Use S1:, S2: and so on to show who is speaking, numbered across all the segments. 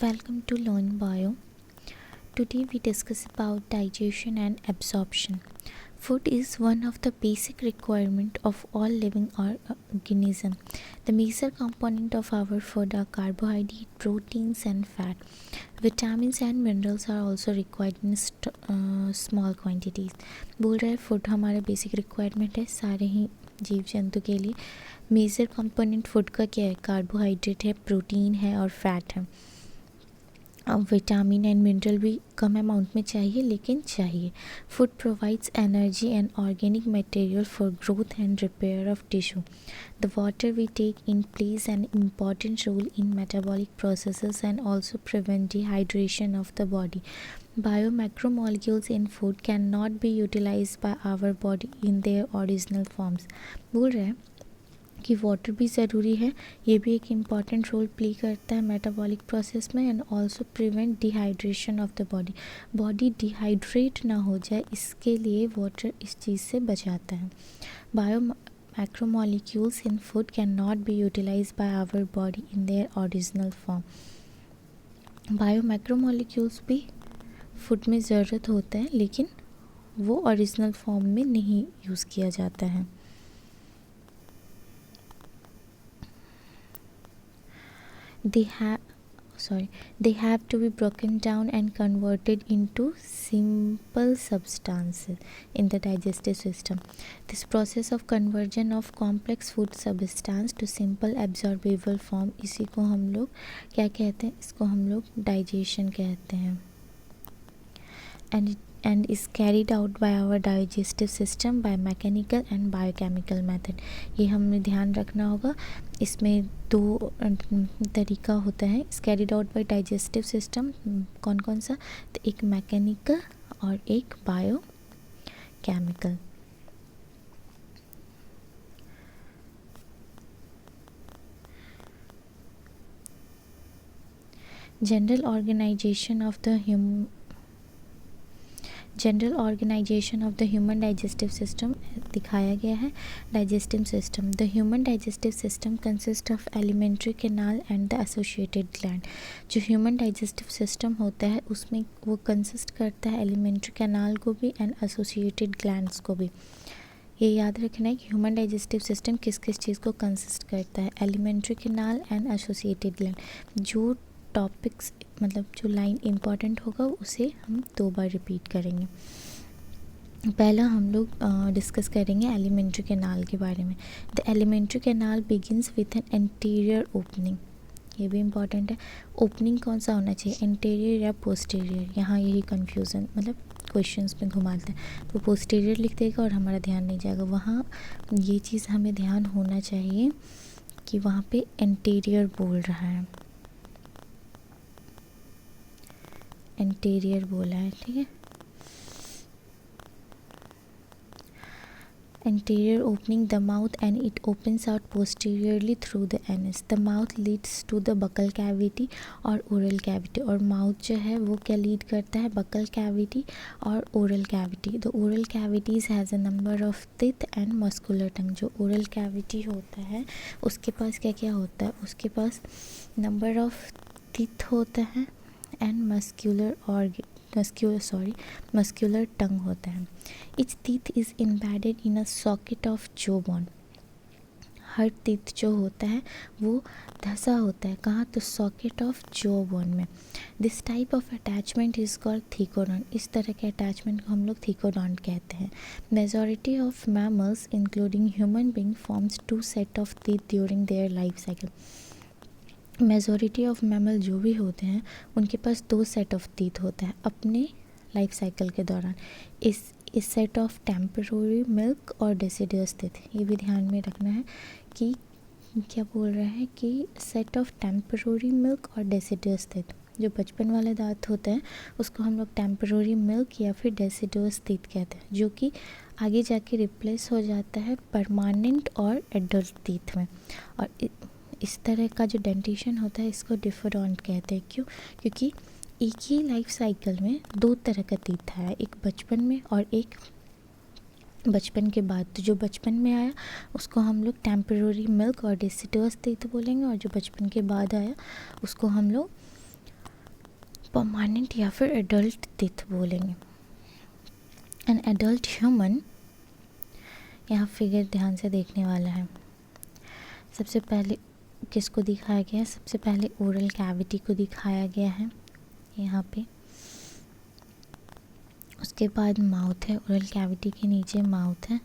S1: Welcome to Learn Bio. Today we discuss about digestion and absorption. Food is one of the basic requirement of all living organism. The major component of our food are carbohydrate, proteins and fat. Vitamins and minerals are also required in small quantities. बोल रहा है food हमारा basic requirement है सारे ही जीव जंतु के लिए. मेजर कंपोनेंट फूड का क्या है? कार्बोहाइड्रेट है, प्रोटीन है और फैट है. अब विटामिन एंड मिनरल भी कम अमाउंट में चाहिए लेकिन चाहिए. Food provides energy and organic material for growth and repair of tissue. The water we take in plays an important role in metabolic processes and also prevent dehydration of the body. Biomacromolecules in food cannot be utilized by our body in their original forms. बोल रहे हैं कि water भी ज़रूरी है, ये भी एक इम्पॉर्टेंट रोल प्ले करता है मेटाबॉलिक प्रोसेस में and also prevent dehydration of the body. Body dehydrate ना हो जाए इसके लिए वाटर इस चीज़ से बचाता है. Bio macromolecules in food can not be utilise by our body in their original form. Bio macromolecules भी फूड में ज़रूरत होता है लेकिन वो ओरिजिनल फॉर्म में नहीं यूज़ किया जाता है. They have to be broken down and converted into simple substances in the digestive system. This process of conversion of complex food substance to simple absorbable form, इसी को हम लोग क्या कहते हैं? इसको हम लोग डाइजेशन कहते हैं. And is carried out by our digestive system by mechanical and biochemical method. ये हमें ध्यान रखना होगा. इसमें दो तरीका होता है. इस carried out by digestive system कौन कौन सा? तो एक मैकेनिकल और एक bio chemical. General organisation of the human digestive system दिखाया गया है. Digestive system. The human digestive system consist of alimentary canal and the associated gland. जो ह्यूमन डाइजेस्टिव सिस्टम होता है उसमें वो कंसिस्ट करता है एलिमेंट्री कैनाल को भी एंड एसोसिएटेड ग्लैंड्स को भी. ये याद रखना है कि ह्यूमन डाइजेस्टिव सिस्टम किस किस चीज़ को कंसिस्ट करता है. Elementary canal and associated gland. जो टॉपिक्स मतलब जो लाइन इम्पॉर्टेंट होगा उसे हम 2 बार रिपीट करेंगे. पहला हम लोग डिस्कस करेंगे एलिमेंट्री कैनाल के बारे में. The alimentary canal begins with an anterior opening. ये भी इम्पॉर्टेंट है. ओपनिंग कौन सा होना चाहिए? एंटीरियर या पोस्टीरियर? यहाँ यही कन्फ्यूज़न मतलब क्वेश्चंस में घुमाते हैं. तो पोस्टीरियर लिख देगा और हमारा ध्यान नहीं जाएगा. वहाँ ये चीज़ हमें ध्यान होना चाहिए कि वहाँ पे एंटीरियर बोल रहा है. एंटीरियर बोला है, ठीक है. Anterior opening the mouth and it opens out posteriorly through the anus. The mouth leads to the buccal cavity और oral cavity. और mouth जो है वो क्या लीड करता है? buccal cavity और oral cavity. The oral cavities has a number of teeth and muscular tongue. जो oral cavity होता है उसके पास क्या क्या होता है? उसके पास number of teeth होता है and muscular tongue होता है. Each teeth is embedded in a socket of jawbone. Her teeth जो होता है वो धसा होता है. कहाँ? तो socket of jawbone में. This type of attachment is called thecodont. इस तरह के attachment को हम लोग thecodont कहते हैं. Majority of mammals including human being forms 2 set of teeth during their life cycle. Majority of mammal जो भी होते हैं उनके पास 2 सेट ऑफ टीथ होता है अपने लाइफ साइकिल के दौरान. इस सेट ऑफ टेम्पररी मिल्क और डेसिडुअस टीथ. ये भी ध्यान में रखना है कि क्या बोल रहा है कि सेट ऑफ टेम्पररी मिल्क और डेसिडुअस टीथ. जो बचपन वाले दांत होते हैं उसको हम लोग टेम्पररी मिल्क या फिर डेसिडुअस टीथ कहते हैं, जो कि आगे जाके रिप्लेस हो जाता है परमानेंट और एडल्ट टीथ में. और इस तरह का जो डेंटेशन होता है इसको डिफरोंट कहते हैं. क्यों? क्योंकि एक ही लाइफ साइकिल में 2 तरह का टीथ आया, एक बचपन में और एक बचपन के बाद. तो जो बचपन में आया उसको हम लोग टेम्पररी मिल्क और डेसिडुअस टीथ बोलेंगे और जो बचपन के बाद आया उसको हम लोग परमानेंट या फिर एडल्ट टीथ बोलेंगे। एन एडल्ट ह्यूमन, यहाँ फिगर ध्यान से देखने वाला है। सबसे पहले किसको दिखाया गया है? सबसे पहले ओरल कैविटी को दिखाया गया है यहाँ पे। उसके बाद माउथ है, ओरल कैविटी के नीचे माउथ है।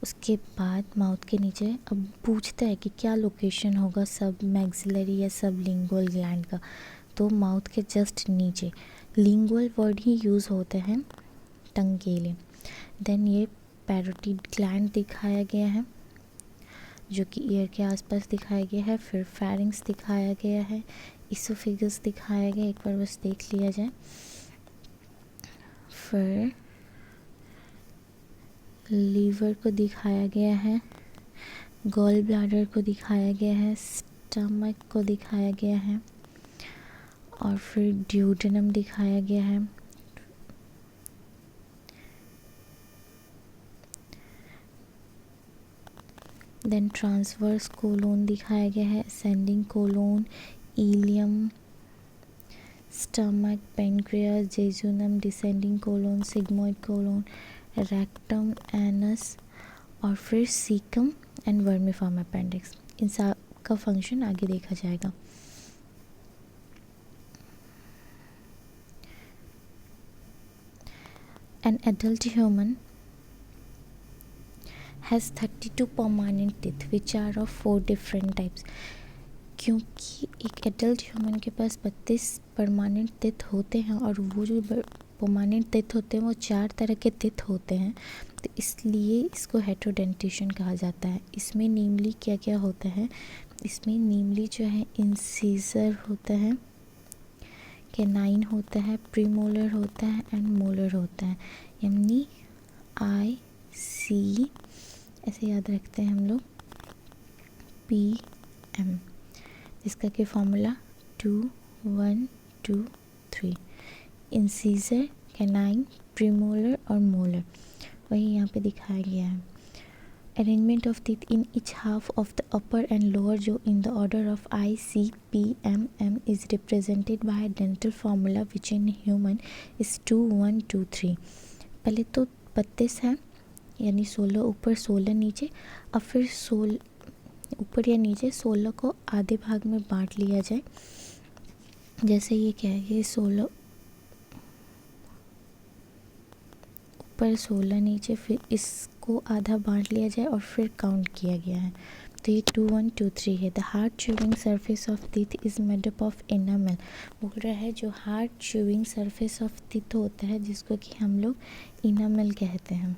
S1: उसके बाद माउथ के नीचे अब पूछता है कि क्या लोकेशन होगा सब मैक्सिलरी या सब लिंगुअल ग्लैंड का, तो माउथ के जस्ट नीचे लिंगुअल वर्ड ही यूज़ होते हैं टंग के लिए। देन ये पैरोटिड ग्लैंड दिखाया गया है जो कि ईयर के आसपास दिखाया गया है। फिर फेरिंग्स दिखाया गया है, इसोफेगस दिखाया गया, एक बार बस देख लिया जाए। फिर लीवर को दिखाया गया है, गॉल ब्लैडर को दिखाया गया है, स्टमक को दिखाया गया है और फिर ड्यूडेनम दिखाया गया है। देन ट्रांसवर्स कोलोन दिखाया गया है, ascending colon, ileum, stomach, pancreas, jejunum, descending colon, sigmoid colon, rectum, anus और फिर सीकम एंड वर्मिफॉर्म अपेंडिक्स। इन सब का फंक्शन आगे देखा जाएगा। An adult human has 32 permanent teeth which are of 4 different types। क्योंकि एक एडल्ट ह्यूमन के पास 32 परमानेंट टिथ होते हैं और वो जो परमानेंट टिथ होते हैं वो 4 तरह के टिथ होते हैं, तो इसलिए इसको हेटेरोडेंटिशन कहा जाता है। इसमें नेमली क्या क्या होता है? इसमें नेमली जो है इंसीजर होता है, कैनाइन होता है, प्रीमोलर होता है एंड मोलर होता है। यानी IC ऐसे याद रखते हैं हम लोग, PM, जिसका कि फॉर्मूला 2 1 2 3। इंसीजर, कैनाइन, प्रीमोलर और मोलर वही यहाँ पे दिखाया गया है। Arrangement of teeth in each half of the upper and lower जो in the order of ICPMM is represented by dental formula which in human is 2 1 2 3। पहले तो 32 है यानी 16 ऊपर 16 नीचे, अब फिर 16 ऊपर या नीचे 16 को आधे भाग में बांट लिया जाए। जैसे ये क्या है, ये 16 ऊपर 16 नीचे, फिर इसको आधा बांट लिया जाए और फिर काउंट किया गया है, तो ये 2 1 2 3 है। The hard chewing surface of teeth is made up of enamel. बोल रहा है जो hard chewing surface of teeth होता है जिसको कि हम लोग इनामेल कहते हैं,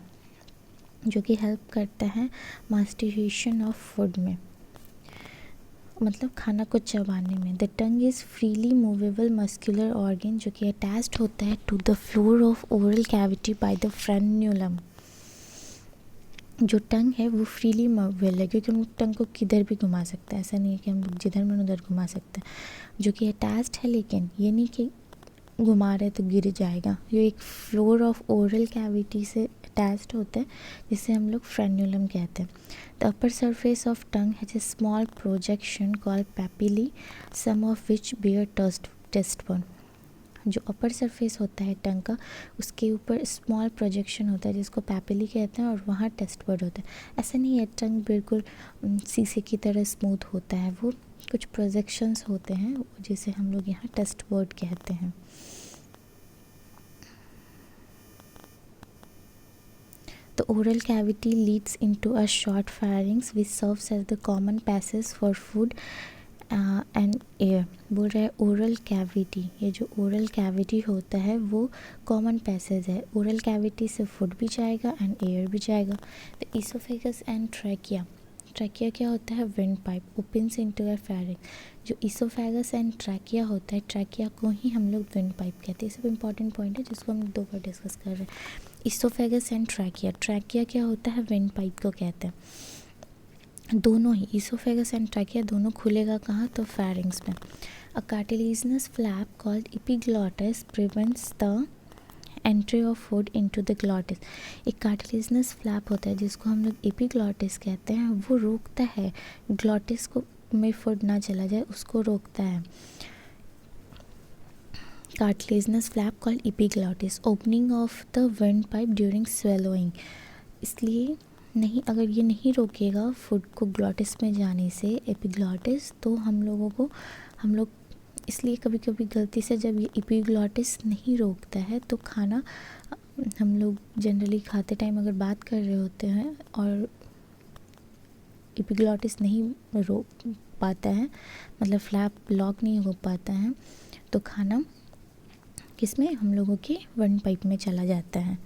S1: जो कि हेल्प करता है मास्टिकेशन ऑफ फूड में, मतलब खाना को चबाने में। The tongue is freely movable muscular organ जो कि अटैच्ड होता है to the floor of oral cavity by the frenulum. जो टंग है वो फ्रीली मूवेबल है क्योंकि हम टंग को किधर भी घुमा सकते हैं, ऐसा नहीं है कि हम लोग जिधर मन उधर घुमा सकते हैं। जो कि अटैच्ड है, लेकिन ये नहीं कि घुमा रहे तो गिर जाएगा। ये एक फ्लोर ऑफ ओरल कैविटी से अटैच्ड होता है जिसे हम लोग फ्रेन्यूलम कहते हैं। The upper surface of tongue has a small projection called papillae, some of which bear taste burn. जो अपर सरफेस होता है टंग का, उसके ऊपर स्मॉल प्रोजेक्शन होता है जिसको पैपिली कहते हैं और वहाँ टेस्ट बर्ड होता है। ऐसा नहीं है टंग बिल्कुल शीशे की तरह स्मूथ होता है, वो कुछ प्रोजेक्शंस होते हैं जिसे हम लोग यहाँ टेस्ट बर्ड कहते हैं। The oral cavity leads into a short pharynx which serves as the common passage for food and air। बोल रहा है ओरल कैविटी, ये जो ओरल कैविटी होता है वो कॉमन पैसेज है। ओरल कैविटी से फूड भी जाएगा एंड एयर भी जाएगा। The oesophagus and trachea, trachea क्या होता है? Wind pipe opens into a pharynx. जो इसोफेगस एंड ट्रैकिया होता है, ट्रैकिया को ही हम लोग विंड पाइप कहते हैं। सब इंपॉर्टेंट पॉइंट है जिसको हम 2 बार डिस्कस कर रहे हैं। इसोफेगस एंड ट्रैकिया, ट्रैकिया क्या होता है? विंड पाइप को कहते हैं। दोनों ही इसोफेगस एंड ट्रैकिया दोनों खुलेगा कहाँ? तो फेरिंक्स में। A cartilaginous flap called epiglottis prevents the entry of food into the glottis. एक कार्टिलेजिनस फ्लैप होता है जिसको हम लोग एपिग्लॉटिस कहते हैं, वो रोकता है ग्लॉटिस को में फूड ना चला जाए, उसको रोकता है। cartilaginous flap called epiglottis, opening of the windpipe during swallowing. इसलिए नहीं, अगर ये नहीं रोकेगा फूड को ग्लॉटिस में जाने से, एपिग्लॉटिस, तो हम लोग इसलिए कभी कभी गलती से जब ये एपिग्लॉटिस नहीं रोकता है तो खाना हम लोग जनरली खाते टाइम अगर बात कर रहे होते हैं और एपिग्लॉटिस नहीं रोक पाता है, मतलब फ्लैप लॉक नहीं हो पाता है, तो खाना किसमें, हम लोगों के विंड पाइप में चला जाता है.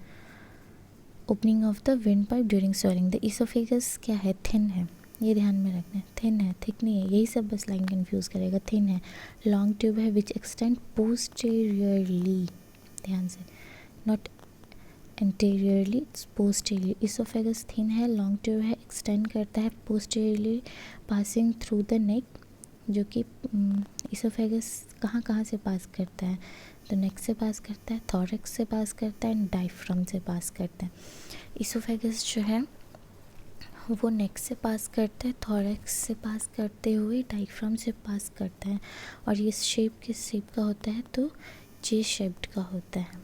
S1: Opening of the wind pipe during swelling. The oesophagus क्या है, थिन है, ये ध्यान में रखना है. थिन है, थिक नहीं है, यही सब बस लाइन कंफ्यूज करेगा. थिन है, लॉन्ग ट्यूब है विच एक्सटेंड पोस्टीरियरली, ध्यान से, not anteriorly, it's posteriorly. Oesophagus thin है, लॉन्ग ट्यूब है, एक्सटेंड करता है posteriorly passing through the neck, जो कि इसोफेगस कहाँ से पास करता है, तो नेक से पास करता है, थॉरैक्स से पास करता है, एंड डायफ्राम से पास करता है. इसोफेगस जो है वो नेक से पास करता है, थॉरैक्स से पास करते हुए डायफ्राम से पास करता है. और ये शेप किस शेप का होता है, तो जे शेप्ड का होता है.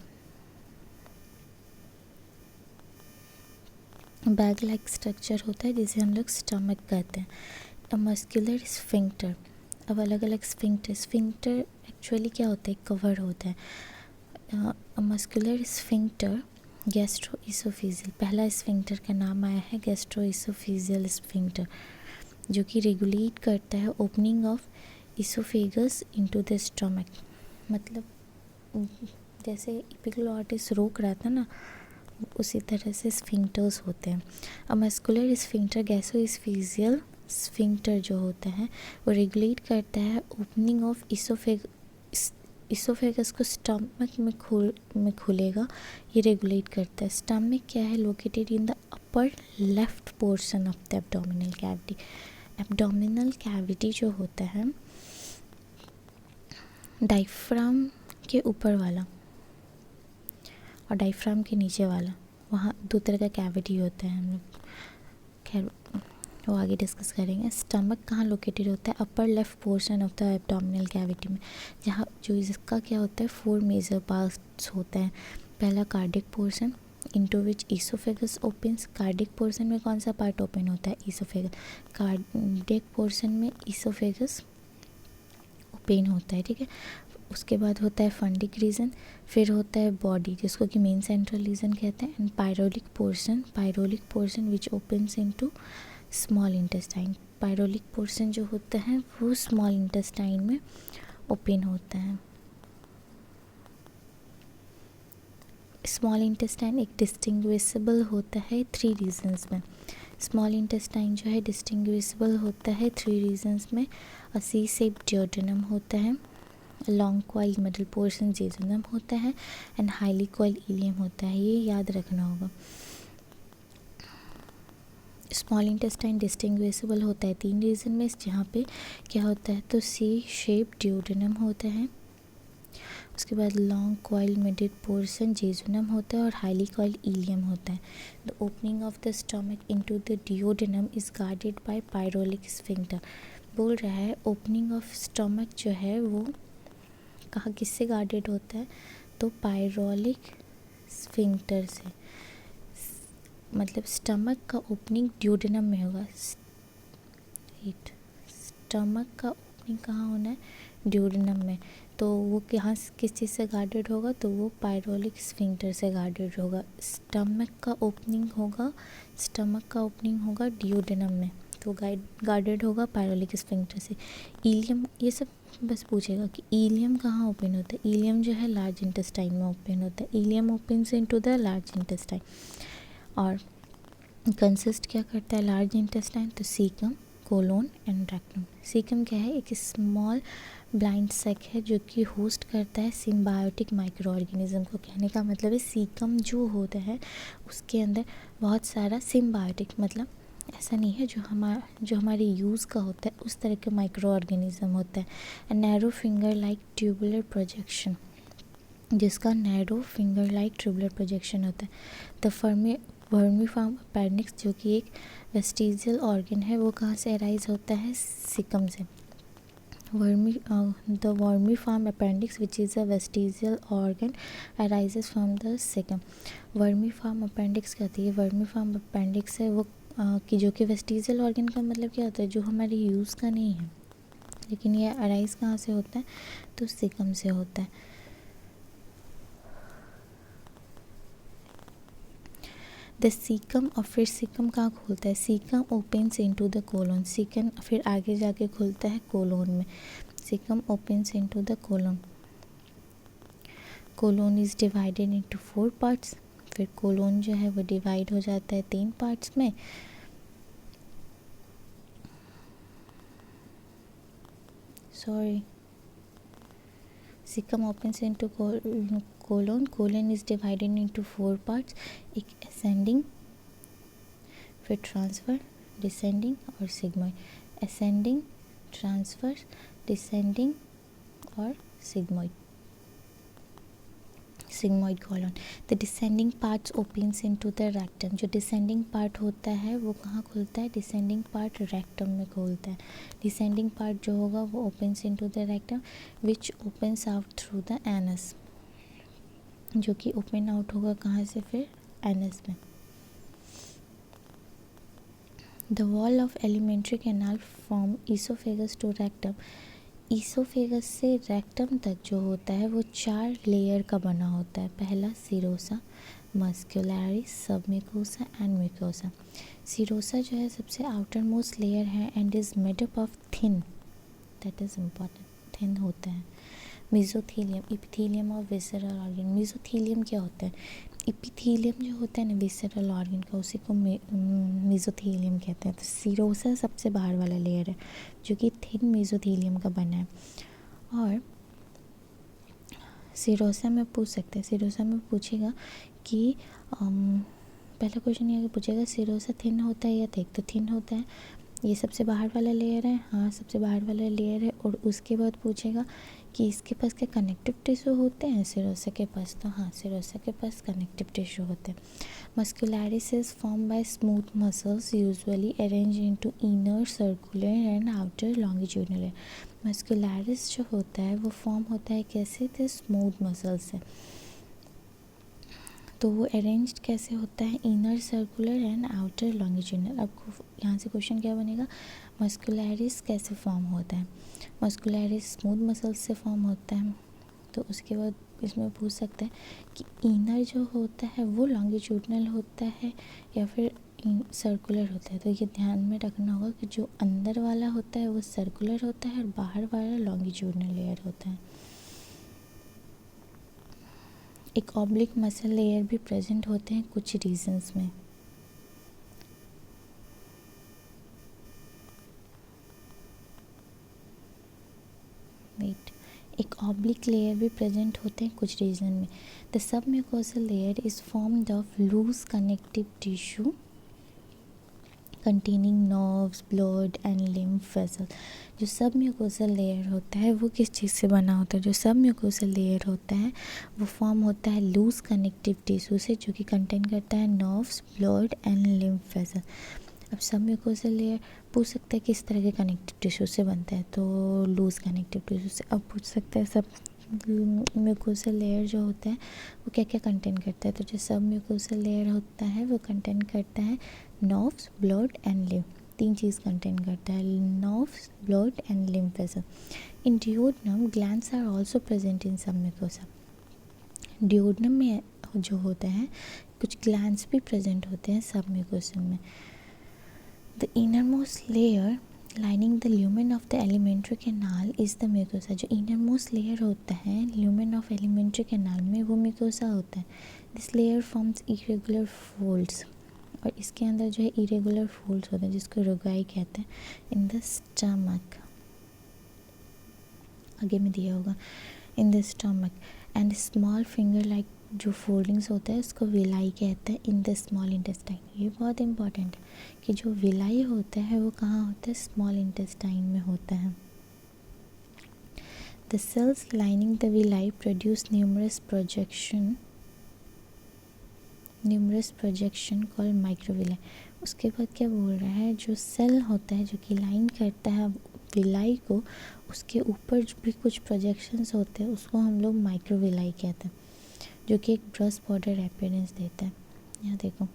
S1: बैग लाइक स्ट्रक्चर होता है जिसे हम लोग स्टमक कहते हैं. A muscular sphincter. अब अलग अलग स्फिंक्टर एक्चुअली क्या होता है, कवर होता है. मस्कुलर स्फिंक्टर गैस्ट्रोइसोफेजियल, पहला स्फिंक्टर का नाम आया है गैस्ट्रोइसोफेजियल स्फिंक्टर, जो कि रेगुलेट करता है opening of oesophagus into the stomach. मतलब जैसे एपिग्लॉटिस रोक रहा था ना, उसी तरह से स्फिंक्टर्स होते हैं. A muscular sphincter gastro-oesophageal sphincter जो होता है वो रेगुलेट करता है ओपनिंग ऑफ इसोफेगस को स्टमक में खुलेगा, ये रेगुलेट करता है. स्टमक क्या है, located in the upper left portion of the abdominal cavity. Abdominal cavity जो होता है डायफ्राम के ऊपर वाला और डायफ्राम के नीचे वाला, वहाँ दो तरह का कैविटी होता है. हम लोग खैर वो आगे डिस्कस करेंगे. स्टमक कहाँ लोकेटेड होता है, upper left portion of the abdominal cavity में, जहाँ जो इसका क्या होता है, 4 मेजर पार्ट्स होते हैं. पहला कार्डिक पोर्शन इनटू विच इसोफेगस ओपन्स. कार्डिक पोर्शन में कौन सा पार्ट ओपन होता है, इसोफेगस. कार्डिक पोर्शन में इसोफेगस ओपन होता है, ठीक है. उसके बाद होता है फंडिक रीजन, फिर होता है बॉडी जिसको कि मेन सेंट्रल रीजन कहते हैं, and pyloric portion which opens into small intestine. Pyloric portion जो होता है वो स्मॉल इंटेस्टाइन में ओपन होता है. स्मॉल इंटेस्टाइन एक डिस्टिंग्विशेबल होता है 3 रीजन्स में. स्मॉल इंटेस्टाइन जो है डिस्टिंग्विशेबल होता है 3 रीजन्स में. अ सी शेप ड्यूडेनम होता है, long coil middle portion jejunum होता है, एंड हाईली कॉइल इलियम होता है. ये याद रखना होगा. स्मॉल इंटेस्टाइन डिस्टिंग्विशेबल होता है 3 रीजन में, जहाँ पे क्या होता है, तो सी शेप ड्यूडेनम होता है, उसके बाद long coil middle portion jejunum होता है, और हाईली कॉइल इलियम होता है. The opening of the stomach into the duodenum is guarded by pyloric sphincter. बोल रहा है ओपनिंग ऑफ स्टमक जो है वो कहाँ किससे गार्डेड होता है, तो पायरोलिक स्फिंक्टर से. मतलब स्टमक का ओपनिंग ड्यूडेनम में होगा. स्टमक का ओपनिंग कहाँ होना है, ड्यूडेनम में. तो वो यहाँ किस चीज़ से गार्डेड होगा, तो वो पायरोलिक स्फिंक्टर से गार्डेड होगा. स्टमक का ओपनिंग होगा ड्यूडेनम में, तो गार्डेड होगा पायरोलिक स्फिंक्टर से. इलियम, ये सब बस पूछेगा कि इलियम कहाँ ओपन होता है. इलियम जो है लार्ज इंटेस्टाइन में ओपन होता है. Ileum opens into the large intestine. और कंसिस्ट क्या करता है लार्ज इंटेस्टाइन, तो caecum, colon and rectum. Caecum क्या है, एक स्मॉल ब्लाइंड सेक है जो कि होस्ट करता है सिम्बायोटिक माइक्रो ऑर्गेनिज्म को. कहने का मतलब है सीकम जो होता है उसके अंदर बहुत सारा सिम्बायोटिक, मतलब ऐसा नहीं है जो हमारे यूज़ का होता है उस तरह के माइक्रो ऑर्गेनिज्म होता है. Narrow finger like tubular projection, जिसका narrow finger like tubular projection होता है. द वर्मीफॉर्म अपेंडिक्स जो कि एक वेस्टिजियल ऑर्गन है, वो कहाँ से अराइज होता है, सीकम से. The vermiform appendix, which is a vestigial organ, arises from the cecum. Vermiform appendix क्या होती है? वर्मीफॉर्म अपेंडिक्स है वो कि जो कि वेस्टिजियल ऑर्गन का मतलब क्या होता है? जो हमारे यूज़ का नहीं है, लेकिन ये अराइज कहाँ से होता है? तो सिकम से होता है। द सीकम, और फिर सीकम कहाँ खुलता है? Caecum opens into the colon. Caecum फिर आगे जाके खुलता है कोलोन में। Caecum opens into the colon. Colon is divided into 4 parts. फिर कोलोन जो है वो डिवाइड हो जाता है 3 पार्ट्स में। Cecum opens into colon. Colon is divided into 4 parts, एक ascending, फिर transfer, descending और sigmoid. Ascending, transfer, descending और sigmoid. Sigmoid colon. The descending parts opens into the rectum. जो descending part होता है वो कहाँ खुलता है? descending part rectum में खुलता है. descending part जो होगा वो opens into the rectum, which opens out through the anus. जो कि open out होगा कहाँ से? फिर anus में. The wall of alimentary canal from esophagus to rectum. Oesophagus से रेक्टम तक जो होता है वो 4 लेयर का बना होता है. पहला serosa, muscularis, submucosa and mucosa. Serosa जो है सबसे आउटर मोस्ट लेयर है and is made up of thin, that is important, thin होता है. मेसोथीलियम, इपिथीलियम और विसरल ऑर्गन. मेसोथीलियम क्या होता है? इपिथीलियम जो होता है ना विसरल ऑर्गन का, उसी को मेसोथीलियम कहते हैं. तो सिरोसा सबसे बाहर वाला लेयर है जो कि थिन मेसोथीलियम का बना है. और सिरोसा में पूछ सकते हैं, सिरोसा में पूछेगा कि पहला क्वेश्चन ये पूछेगा सिरोसा थिन होता है या थिक? तो थिन होता है. ये सबसे बाहर वाला लेयर है, हाँ सबसे बाहर वाला लेयर है. और उसके बाद पूछेगा कि इसके पास क्या कनेक्टिव टिश्यू होते हैं सिरोसा के पास? तो हाँ सिरोसा के पास कनेक्टिव टिश्यू होते हैं. Muscularis is form by smooth muscles usually arrange into inner circular and outer longitudinal. Muscularis जो होता है वो फॉर्म होता है कैसे? तो स्मूथ मसल्स से. तो वो अरेंज्ड कैसे होता है? Inner circular and outer longitudinal. अब यहाँ से क्वेश्चन क्या बनेगा? मस्कुलरिस कैसे फॉर्म होता है? मस्कुलरिस स्मूथ मसल्स से फॉर्म होता है. तो उसके बाद इसमें पूछ सकते हैं कि इनर जो होता है वो लॉन्गिट्यूडिनल होता है या फिर सर्कुलर होता है. तो ये ध्यान में रखना होगा कि जो अंदर वाला होता है वो सर्कुलर होता है और बाहर वाला लॉन्गिट्यूडिनल लेयर होता है. एक ऑब्लिक मसल लेयर भी प्रेजेंट होते हैं कुछ रीजन्स में. एक ऑब्लिक लेयर भी प्रेजेंट होते हैं कुछ रीजन में. The submucosal layer is formed of loose connective tissue containing nerves, blood and lymph vessel. जो सबम्यूकोसल लेयर होता है वो किस चीज़ से बना होता है? जो सबम्यूकोसल लेयर होता है वो फॉर्म होता है लूज कनेक्टिव टिश्यू से, जो कि कंटेन करता है nerves, blood and lymph vessel. अब सबम्यूकोसल लेयर पूछ सकता है किस तरह के कनेक्टिव टिश्यू से बनता है? तो लूज कनेक्टिव टिश्यू से. अब पूछ सकता है सब म्यूकोसल लेयर जो होता है वो क्या क्या कंटेन करता है? तो जो सब म्यूकोसल लेयर होता है वो कंटेन करता है नर्व्स, ब्लड एंड लिम्फ. 3 चीज़ कंटेन करता है, nerves, blood and lymph vessel. In duodenum glands are also present in submucosa. डियोडनम में जो होता है कुछ ग्लैंड्स भी प्रेजेंट होते हैं सब म्यूकोसा में. The innermost layer lining the lumen of the alimentary canal is the mucosa. जो इनर मोस्ट लेयर होता है ल्यूमेन ऑफ एलिमेंट्री कैनाल में वो म्यूकोसा होता है. This layer forms irregular folds. और इसके अंदर जो है इरेगुलर फोल्ड्स होते हैं जिसको रुगाई कहते हैं. इन द स्टमक, आगे में दिया होगा, in the stomach and small finger like जो फोल्डिंग्स होता है उसको विलाई कहते हैं. In the small intestine. ये बहुत इंपॉर्टेंट है कि जो विलाई होता है वो कहाँ होता है? स्मॉल इंटेस्टाइन में होता है. The cells lining the villi produce numerous projection called microvilli. उसके बाद क्या बोल रहा है? जो सेल होता है जो कि लाइन करता है विलाई को उसके ऊपर भी कुछ प्रोजेक्शंस होते हैं, उसको हम लोग माइक्रोविलाई कहते हैं, जो कि एक ब्रश बॉर्डर अपीयरेंस देता है। यहाँ देखो,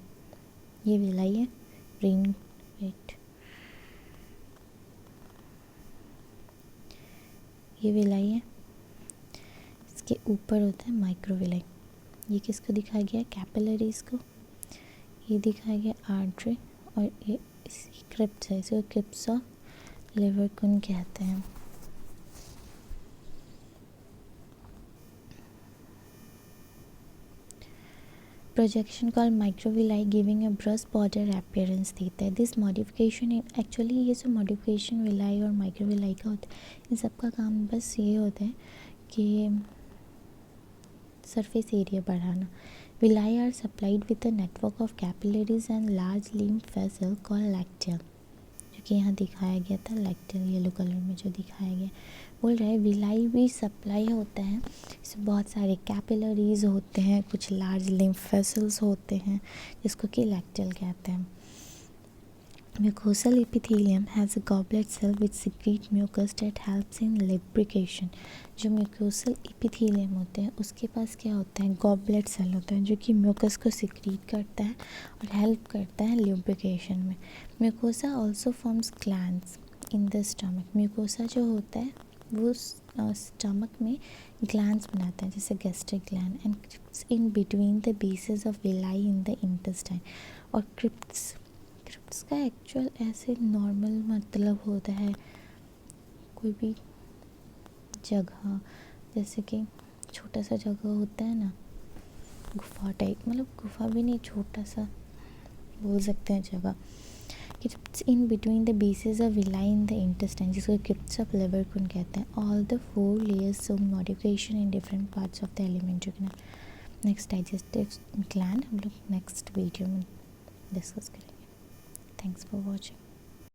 S1: ये विलाई है, रिंग, वेट, ये विलाई है, इसके ऊपर होता है माइक्रोविलाई। ये किसको दिखाया गया है? कैपिलरीज को। ये दिखाया गया आर्टरी, और ये इसकी क्रिप्स है, इसको क्रिप्स ऑफ लिवरकुन कहते हैं। Projection call microvilli giving a brush border appearance देता है। दिस मॉडिफिकेशन एक्चुअली, ये जो मॉडिफिकेशन विलाई और माइक्रोविलाई का होता है, इन सब का काम बस ये होता है कि सरफेस एरिया बढ़ाना। Villi are supplied with a network of capillaries and large lymph vessel called lacteal, जो कि यहाँ दिखाया गया था, लैक्टियल येलो कलर में जो दिखाया गया। बोल रहा है विलाई भी सप्लाई होता है, इसमें बहुत सारे कैपिलरीज होते हैं, कुछ लार्ज लिम्फ वेसल्स होते हैं, जिसको कि लैक्टियल कहते हैं। Mucosal epithelium has a goblet cell which secrete mucus that helps in lubrication। जो म्यूकोसल एपिथेलियम होते हैं उसके पास क्या होता है? गॉबलेट सेल होता है, जो कि म्यूकस को सिक्रीट करता है और हेल्प करता है ल्यूब्रिकेशन में। Mucosa also forms glands in the stomach. Mucosa जो होता है वो स्टमक में ग्लैंड्स बनाता है, जैसे gastric gland, and crypts in between the bases of villi in the intestine. और क्रिप्स का एक्चुअल ऐसे नॉर्मल मतलब होता है कोई भी जगह, जैसे कि छोटा सा जगह होता है ना, गुफा टाइप, मतलब गुफा भी नहीं, छोटा सा बोल सकते हैं जगह। Crypts in between the bases of villi in the intestine, जिसको क्रिप्ट्स ऑफ लिवरकुन कहते हैं। All the 4 layers of modification in different parts of the alimentary gland. Next digestive gland हम लोग नेक्स्ट वीडियो में डिस्कस करेंगे। Thanks for watching.